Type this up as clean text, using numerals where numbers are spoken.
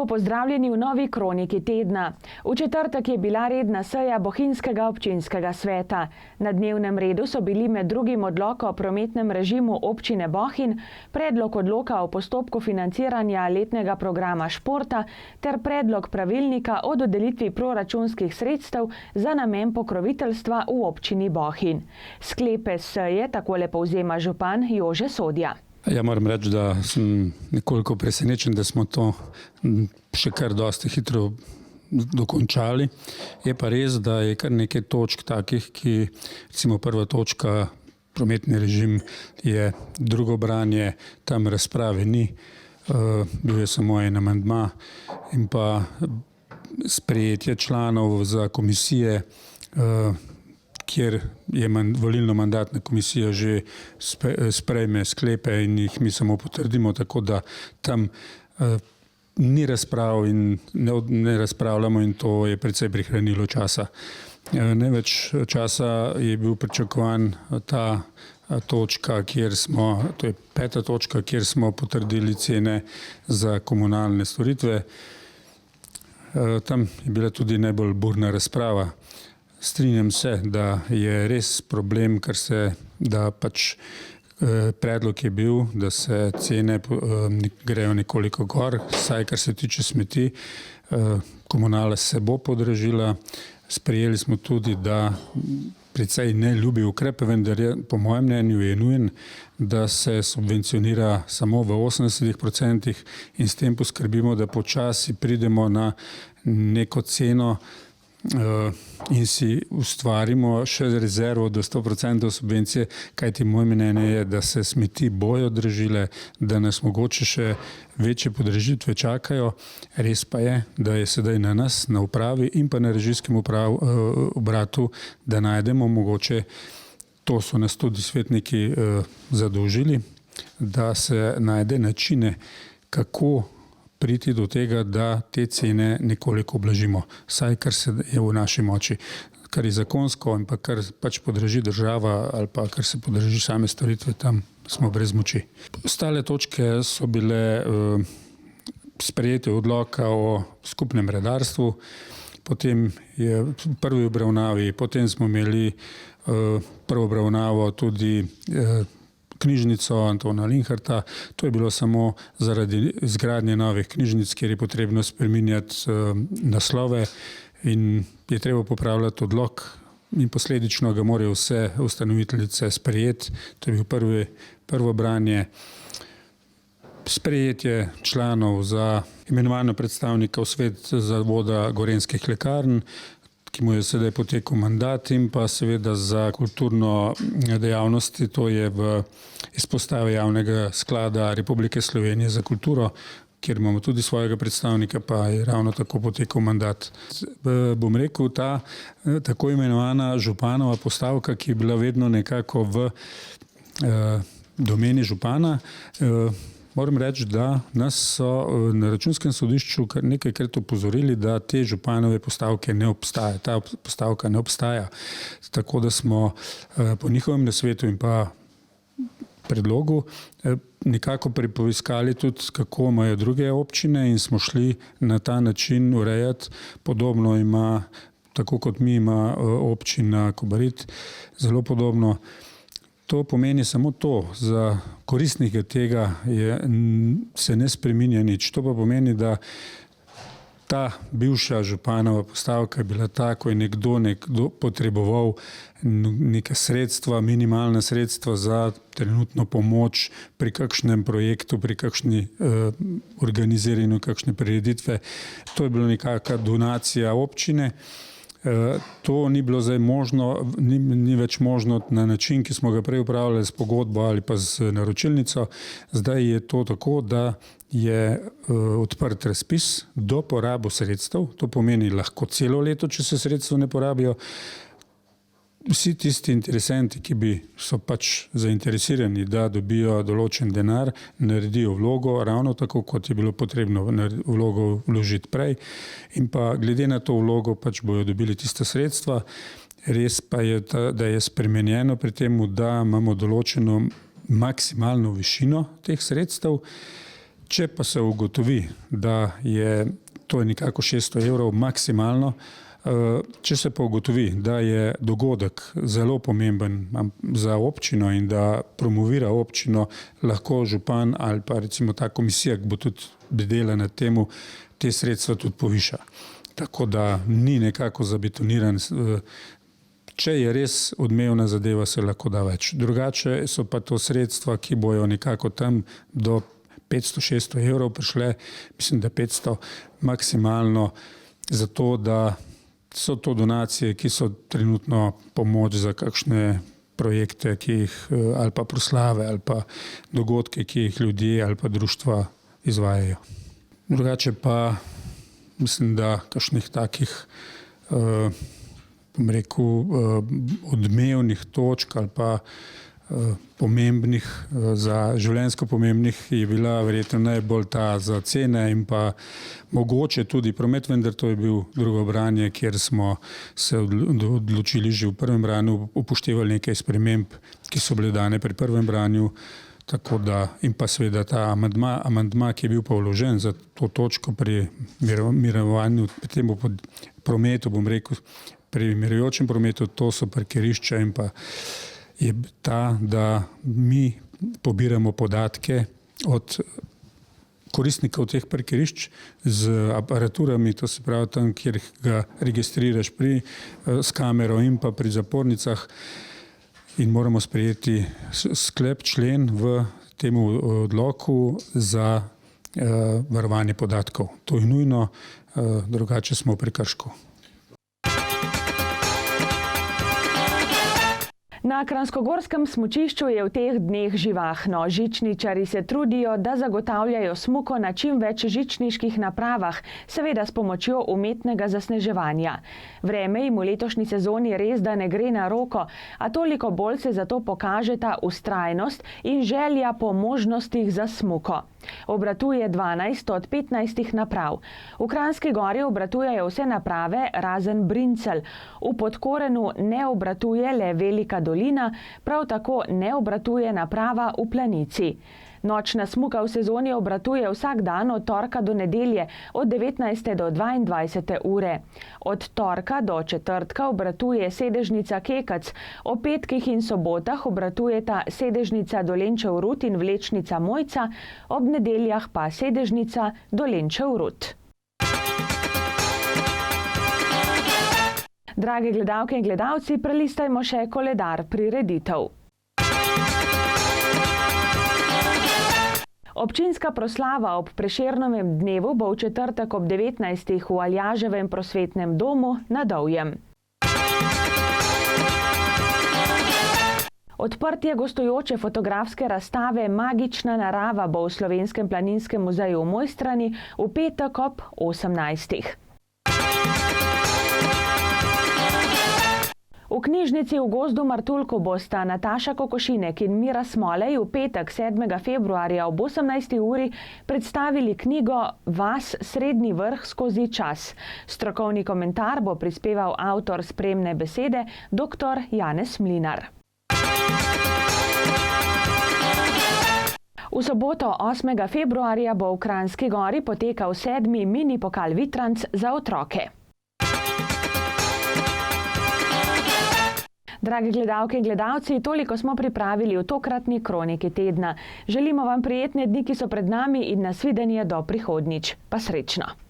Lepo pozdravljeni v novi kroniki tedna. V četrtek je bila redna seja Bohinjskega občinskega sveta. Na dnevnem redu so bili med drugim odlok o prometnem režimu občine Bohinj, predlog odloka o postopku financiranja letnega programa športa ter predlog pravilnika o dodelitvi proračunskih sredstev za namen pokroviteljstva v občini Bohinj. Sklepe seje takole povzema župan Jože Sodja. Ja, moram reči, da sem nekoliko presenečen, da smo to še kar dosti hitro dokončali. Je pa res, da je kar nekaj točk takih, ki, recimo prva točka, prometni režim, je drugo branje, tam razprave ni, bil je samo en amandma in pa sprejetje članov za komisije, kjer je volilno-mandatna komisija že sprejme sklepe in jih mi samo potrdimo, tako da tam ni razprav in ne razpravljamo in to je precej prihranilo časa. Največ časa je bil pričakovan ta točka, to je 5. točka, kjer smo potrdili cene za komunalne storitve. Tam je bila tudi najbolj burna razprava. Strinjam se, da je res problem, da pač predlog je bil, da se cene grejo nekoliko gor, saj kar se tiče smeti, komunala se bo podražila. Sprejeli smo tudi, da precej neljubi ukrep, vendar je, po mojem mnenju je nujen, da se subvencionira samo v 80% in s tem poskrbimo, da počasi pridemo na neko ceno in si ustvarimo še rezervo do 100% subvencije, kajti moje mnenje je, da se smeti bojo dražile, da nas mogoče še večje podražitve čakajo. Res pa je, da je sedaj na nas, na upravi in pa na režijskem obratu, da najdemo mogoče, to so nas tudi svetniki zadolžili, da se najde načine, kako priti do tega, da te cene nekoliko oblažimo, saj kar se je v naši moči, kar je zakonsko in pa kar pač podraži država ali pa kar se podraži same storitve, tam smo brez moči. Ostale točke so bile sprejetje odloka o skupnem redarstvu, potem je v prvi obravnavi, potem smo imeli prvo obravnavo tudi knjižnico Antona Linharta. To je bilo samo zaradi izgradnje novih knjižnic, kjer je potrebno spreminjati naslove in je treba popravljati odlok in posledično ga morajo vse ustanoviteljice sprejeti. To je bil prvo branje. Sprejetje članov za imenovanje predstavnika v svet zavoda Gorenjskih lekarn, ki mu je sedaj potekel mandat, in pa seveda za kulturno dejavnosti, to je v izpostavi javnega sklada Republike Slovenije za kulturo, kjer imamo tudi svojega predstavnika, pa je ravno tako potekel mandat. Bom rekel, ta tako imenovana županova postavka, ki je bila vedno nekako v domeni župana, moram reči, da nas so na Računskem sodišču kar nekajkrat opozorili, da te županove postavke ne obstaja. Ta postavka ne obstaja. Tako da smo po njihovem nasvetu in pa predlogu nekako prepoiskali tudi, kako imajo druge občine in smo šli na ta način urejati. Podobno ima, tako kot mi, ima občina Kobarid, zelo podobno. To pomeni samo to, za koristnike tega se ne spreminja nič. To pa pomeni, da ta bivša županova postavka je bila ta, ko je nekdo potreboval neka sredstva, minimalna sredstva za trenutno pomoč pri kakšnem projektu, pri kakšni organiziranju kakšne prireditve. To je bila nekakšna donacija občine. To ni bilo zdaj možno, ni več možno na način, ki smo ga prej upravljali s pogodbo ali pa z naročilnico. Zdaj je to tako, da je odprt razpis do porabo sredstev. To pomeni lahko celo leto, če se sredstva ne porabijo. Vsi tisti interesenti, ki so pač zainteresirani, da dobijo določen denar, naredijo vlogo, ravno tako, kot je bilo potrebno vlogo vložiti prej, in pa glede na to vlogo pač bojo dobili tista sredstva. Res pa je, da je spremenjeno pri tem, da imamo določeno maksimalno višino teh sredstev, Če pa se ugotovi, da je to nekako 600 evrov maksimalno, če se pa ugotovi, da je dogodek zelo pomemben za občino in da promovira občino, lahko župan ali pa recimo ta komisija, ki bo tudi bdela nad temu, te sredstva tudi poviša. Tako da ni nekako zabetoniran. Če je res odmevna zadeva, se lahko da več. Drugače so pa to sredstva, ki bojo nekako tam do 500-600 evrov prišle, mislim, da 500 maksimalno, zato da so to donacije, ki so trenutno pomoč za kakšne projekte, ki jih, ali pa proslave, ali pa dogodke, ki jih ljudje ali pa društva izvajajo. Drugače pa mislim, da kakšnih takih bom rekel, odmevnih točk ali pa pomembnih, za življenjsko pomembnih je bila verjetno najbolj ta za cene in pa mogoče tudi promet, vendar to je bil drugo branje, kjer smo se odločili že v prvem branju, upoštevali nekaj sprememb, ki so bile dane pri prvem branju, tako da in pa seveda ta amandma, ki je bil pa vložen za to točko pri mirovanju, pri tem prometu, bom rekel, pri mirujočem prometu, to so parkirišča in pa je ta, da mi pobiramo podatke od koristnikov teh parkirišč z aparaturami, to se pravi tam, kjer ga registriraš s kamero in pa pri zapornicah in moramo sprejeti sklep, člen v tem odloku za varovanje podatkov. To je nujno, drugače smo v prekršku. Na kranjskogorskem smučišču je v teh dneh živahno. Žičničarji se trudijo, da zagotavljajo smuko na čim več žičniških napravah, seveda s pomočjo umetnega zasneževanja. Vreme jim v letošnji sezoni res da ne gre na roko, a toliko bolj se zato pokažeta vztrajnost in želja po možnostih za smuko. Obratuje 12 od 15 naprav. V Kranjski Gori obratujejo vse naprave razen Brincelj. V Podkorenu ne obratuje le Velika dolina, prav tako ne obratuje naprava v Planici. Nočna smuka v sezoni obratuje vsak dan od torka do nedelje od 19. do 22. ure. Od torka do četrtka obratuje sedežnica Kekac, ob petkih in sobotah obratujeta sedežnica Dolenčev Rut in vlečnica Mojca, ob nedeljah pa sedežnica Dolenčev Rut. Drage gledalke in gledalci, prelistajmo še koledar prireditev. Občinska proslava ob Prešernovem dnevu bo v četrtek ob 19. v Aljaževem prosvetnem domu na Dovjem. Odprtje gostujoče fotografske razstave Magična narava bo v Slovenskem planinskem muzeju v Mojstrani v petek ob 18. V knjižnici v Gozdu Martuljku bosta Nataša Kokošinek in Mira Smolej v petek 7. februarja ob 18. uri predstavili knjigo Vas srednji vrh skozi čas. Strokovni komentar bo prispeval avtor spremne besede dr. Janez Mlinar. V soboto 8. februarja bo v Kranjski Gori potekal 7. mini pokal Vitranc za otroke. Dragi gledalke in gledalci, toliko smo pripravili v tokratni kroniki tedna. Želimo vam prijetne dni, ki so pred nami in nasvidenje do prihodnjič. Pa srečno!